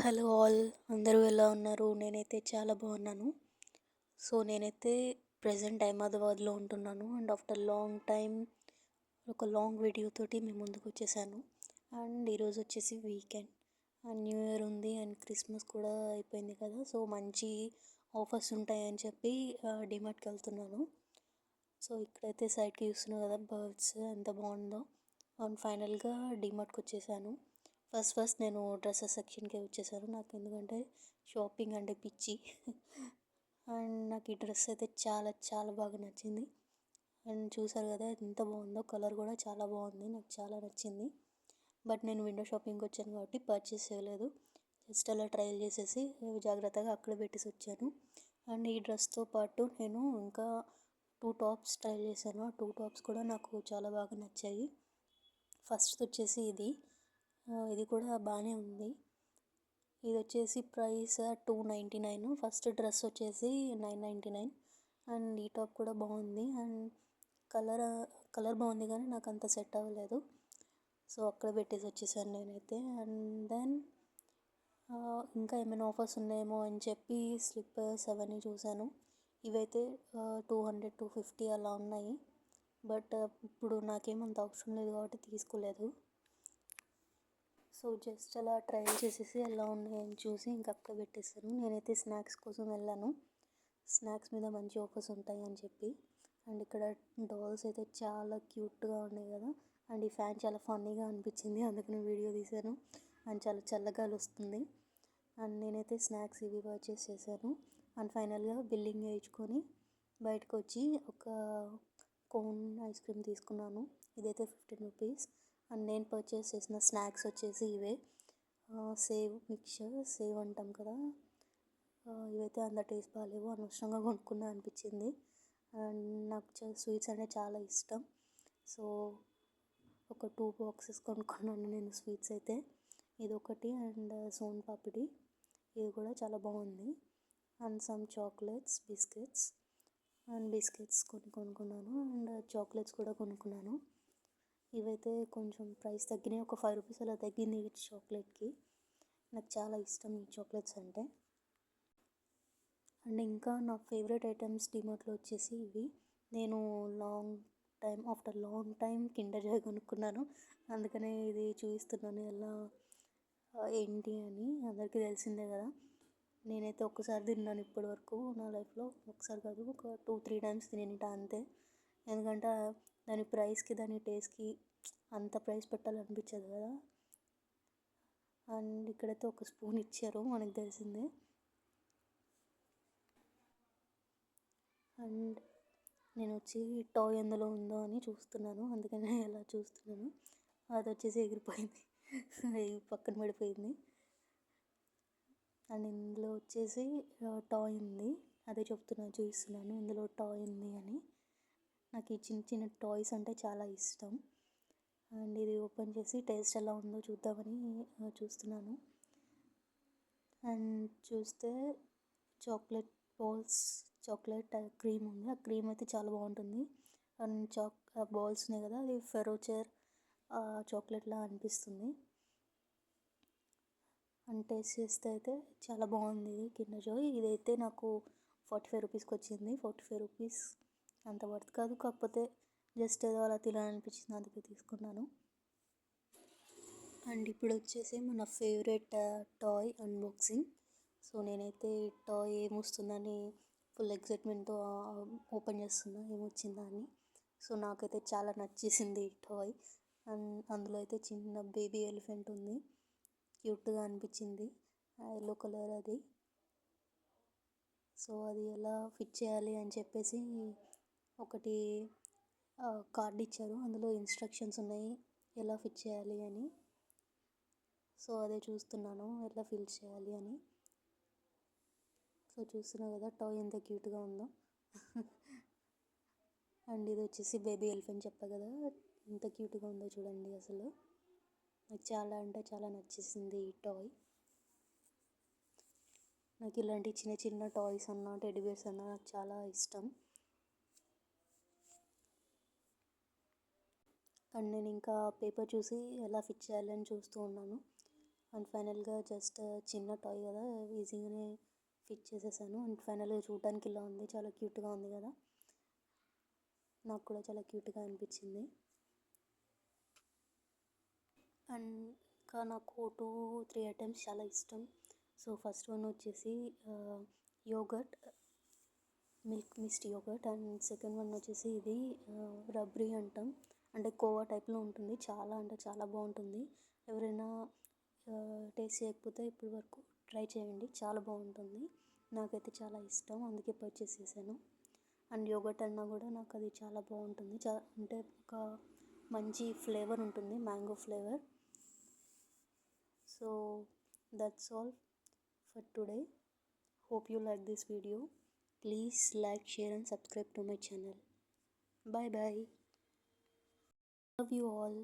Hello all, అందరూ ఎలా ఉన్నారు? నేనైతే చాలా బాగున్నాను. నేనైతే ప్రెజెంట్ అహ్మదాబాద్లో ఉంటున్నాను. అండ్ ఆఫ్టర్ లాంగ్ టైమ్ ఒక లాంగ్ వీడియో తోటి మీ ముందుకు వచ్చేసాను. అండ్ ఈరోజు వచ్చేసి వీకెండ్ అండ్ న్యూ ఇయర్ ఉంది అండ్ క్రిస్మస్ కూడా అయిపోయింది కదా. మంచి ఆఫర్స్ ఉంటాయని చెప్పి డిమార్ట్కి వెళ్తున్నాను. ఇక్కడైతే సైడ్కి చూస్తున్నాను కదా, బర్డ్స్ ఎంత బాగుందో. అండ్ ఫైనల్గా డిమార్ట్కి వచ్చేసాను. ఫస్ట్ నేను డ్రెస్సెస్ సెక్షన్కే వచ్చేసాను. నాకు ఎందుకంటే షాపింగ్ అంటే పిచ్చి. అండ్ నాకు ఈ డ్రెస్ అయితే చాలా చాలా బాగా నచ్చింది. అండ్ చూసారు కదా ఎంత బాగుందో, కలర్ కూడా చాలా బాగుంది, నాకు చాలా నచ్చింది. బట్ నేను విండో షాపింగ్కి వచ్చాను కాబట్టి పర్చేస్ చేయలేదు. జస్ట్ అలా ట్రయల్ చేసేసి జాగ్రత్తగా అక్కడ పెట్టేసి వచ్చాను. అండ్ ఈ డ్రెస్తో పాటు నేను ఇంకా 2 టాప్స్ ట్రయల్ చేశాను. ఆ 2 టాప్స్ కూడా నాకు చాలా బాగా నచ్చాయి. ఫస్ట్ వచ్చేసి ఇది కూడా బాగానే ఉంది. ఇది వచ్చేసి ప్రైస్ 299. ఫస్ట్ డ్రెస్ వచ్చేసి 999. అండ్ ఈ టాప్ కూడా బాగుంది. అండ్ కలర్ కలర్ బాగుంది కానీ నాకు అంత సెట్ అవ్వలేదు. అక్కడ పెట్టేసి వచ్చేసాను నేనైతే. అండ్ దెన్ ఇంకా ఏమైనా ఆఫర్స్ ఉన్నాయేమో అని చెప్పి స్లిప్పర్స్ అవన్నీ చూశాను. ఇవైతే 200 250 అలా ఉన్నాయి. బట్ ఇప్పుడు నాకేమంత అవసరం లేదు కాబట్టి తీసుకోలేదు. జస్ట్ అలా ట్రయల్ చేసేసి ఎలా ఉన్నాయని చూసి ఇంకా అక్కడ పెట్టేశాను. నేనైతే స్నాక్స్ కోసం వెళ్ళాను. స్నాక్స్ మీద మంచి ఆఫర్స్ ఉంటాయి అని చెప్పి. అండ్ ఇక్కడ డాల్స్ అయితే చాలా క్యూట్గా ఉన్నాయి కదా. అండ్ ఈ ఫ్యాన్ చాలా ఫన్నీగా అనిపించింది, అందుకని వీడియో తీశాను. అండ్ చాలా చల్లగాలి వస్తుంది. అండ్ నేనైతే స్నాక్స్ ఇవి పర్చేస్ చేశాను. అండ్ ఫైనల్గా బిల్లింగ్ వేయించుకొని బయటకు వచ్చి ఒక కోన్ ఐస్ క్రీమ్ తీసుకున్నాను. ఇదైతే 15 రూపీస్. అండ్ నేను పర్చేస్ చేసిన స్నాక్స్ వచ్చేసి ఇవే సేవ్ మిక్చర్, సేవ్ అంటాం కదా. ఇవైతే అంత టేస్ట్ బాగాలేవు, అనవసరంగా కొనుక్కున్నా అనిపించింది. అండ్ నాకు స్వీట్స్ అంటే చాలా ఇష్టం. ఒక 2 బాక్సెస్ కొనుక్కున్నాను నేను స్వీట్స్ అయితే. ఇది ఒకటి అండ్ సోన్ పాపిడి, ఇది కూడా చాలా బాగుంది. అండ్ సమ్ చాక్లెట్స్, బిస్కెట్స్ కొనుక్కున్నాను. అండ్ చాక్లెట్స్ కూడా కొనుక్కున్నాను. ఇవైతే కొంచెం ప్రైస్ తగ్గినాయి, ఒక 5 రూపీస్ అలా తగ్గింది ఈ చాక్లెట్కి. నాకు చాలా ఇష్టం ఈ చాక్లెట్స్ అంటే. అండ్ ఇంకా నా ఫేవరెట్ ఐటమ్స్ డిమార్ట్లో వచ్చేసి ఇవి. నేను after long time Kinder Joy కొనుక్కున్నాను. అందుకనే ఇది చూపిస్తున్నాను ఎలా ఏంటి అని. అందరికీ తెలిసిందే కదా. నేనైతే ఒక్కసారి తిన్నాను ఇప్పటి వరకు నా లైఫ్లో. ఒకసారి కాదు, ఒక 2-3 టైమ్స్ తినింటా అంతే. ఎందుకంటే దాని ప్రైస్కి దాని టేస్ట్కి అంత ప్రైస్ పెట్టాలనిపించదు కదా. అండ్ ఇక్కడైతే ఒక స్పూన్ ఇచ్చారు, మనకు తెలిసిందే. అండ్ నేను వచ్చి టాయ్ ఎందులో ఉందో అని చూస్తున్నాను, అందుకనే అలా చూస్తున్నాను. అది వచ్చేసి ఎగిరిపోయింది, పక్కన పడిపోయింది. అండ్ ఇందులో వచ్చేసి టాయ్ ఉంది, అదే చూపిస్తున్నాను ఇందులో టాయ్ ఉంది అని. నాకు ఈ చిన్న చిన్న టాయ్స్ అంటే చాలా ఇష్టం. అండ్ ఇది ఓపెన్ చేసి టేస్ట్ ఎలా ఉందో చూద్దామని చూస్తున్నాను. అండ్ చూస్తే చాక్లెట్ బాల్స్, చాక్లెట్ క్రీమ్ ఉంది. ఆ క్రీమ్ అయితే చాలా బాగుంటుంది. అండ్ బాల్స్ ఉన్నాయి కదా, అది ఫెరోచర్ చాక్లెట్లా అనిపిస్తుంది. అండ్ టేస్ట్ చేస్తే అయితే చాలా బాగుంది ఇది కిండర్ జాయ్. ఇదైతే నాకు 45 రూపీస్కి వచ్చింది. 45 రూపీస్ అంత వర్త్ కాదు, కాకపోతే జస్ట్ ఏదో అలా తినాలనిపించింది, అందుకే తీసుకున్నాను. అండ్ ఇప్పుడు వచ్చేసి మన ఫేవరెట్ టాయ్ అన్బాక్సింగ్. నేనైతే టాయ్ ఏమొస్తుందని ఫుల్ ఎక్సైట్మెంట్తో ఓపెన్ చేస్తున్నా ఏమొచ్చిందా అని. నాకైతే చాలా నచ్చేసింది ఈ టాయ్. అండ్ అందులో అయితే చిన్న బేబీ ఎలిఫెంట్ ఉంది, క్యూట్గా అనిపించింది, ఎల్లో కలర్ అది. అది ఎలా ఫిట్ చేయాలి అని చెప్పేసి ఒకటి కార్డ్ ఇచ్చారు, అందులో ఇన్స్ట్రక్షన్స్ ఉన్నాయి ఎలా ఫిట్ చేయాలి అని. అదే చూస్తున్నాను ఎట్లా ఫిల్ చేయాలి అని. చూస్తున్నావు కదా టాయ్ ఎంత క్యూట్గా ఉందో. అండ్ ఇది వచ్చేసి బేబీ ఎలిఫెంట్ చెప్పా కదా, ఎంత క్యూట్గా ఉందో చూడండి అసలు. నాకు చాలా అంటే చాలా నచ్చేసింది ఈ టాయ్. నాకు ఇలాంటి చిన్న చిన్న టాయ్స్ అన్నా, టెడ్డీ బేర్స్ అన్నా నాకు చాలా ఇష్టం. అండ్ నేను ఇంకా పేపర్ చూసి ఎలా ఫిట్ చేయాలని చూస్తూ ఉన్నాను. అండ్ ఫైనల్గా జస్ట్ చిన్న టాయ్ కదా, ఈజీగానే ఫిట్ చేసేసాను. అండ్ ఫైనల్గా చూడడానికి ఇలా ఉంది, చాలా క్యూట్గా ఉంది కదా, నాకు కూడా చాలా క్యూట్గా అనిపించింది. అండ్ ఇంకా నాకు 2-3 ఐటమ్స్ చాలా ఇష్టం. సో ఫస్ట్ వన్ వచ్చేసి yogurt, milk mist yogurt. And second one వచ్చేసి ఇది రబ్రీ అంటాం, అంటే కోవా టైప్లో ఉంటుంది. చాలా అంటే చాలా బాగుంటుంది. ఎవరైనా టేస్ట్ చేయకపోతే ఇప్పటి వరకు ట్రై చేయండి, చాలా బాగుంటుంది. నాకైతే చాలా ఇష్టం, అందుకే పర్చేస్ చేశాను. అండ్ యోగర్ట్ అన్నా కూడా నాకు అది చాలా బాగుంటుంది, అంటే ఒక మంచి ఫ్లేవర్ ఉంటుంది, mango flavour. So that's all for today. Hope you like this video. Please like, share and subscribe to my channel. Bye bye. Love you all.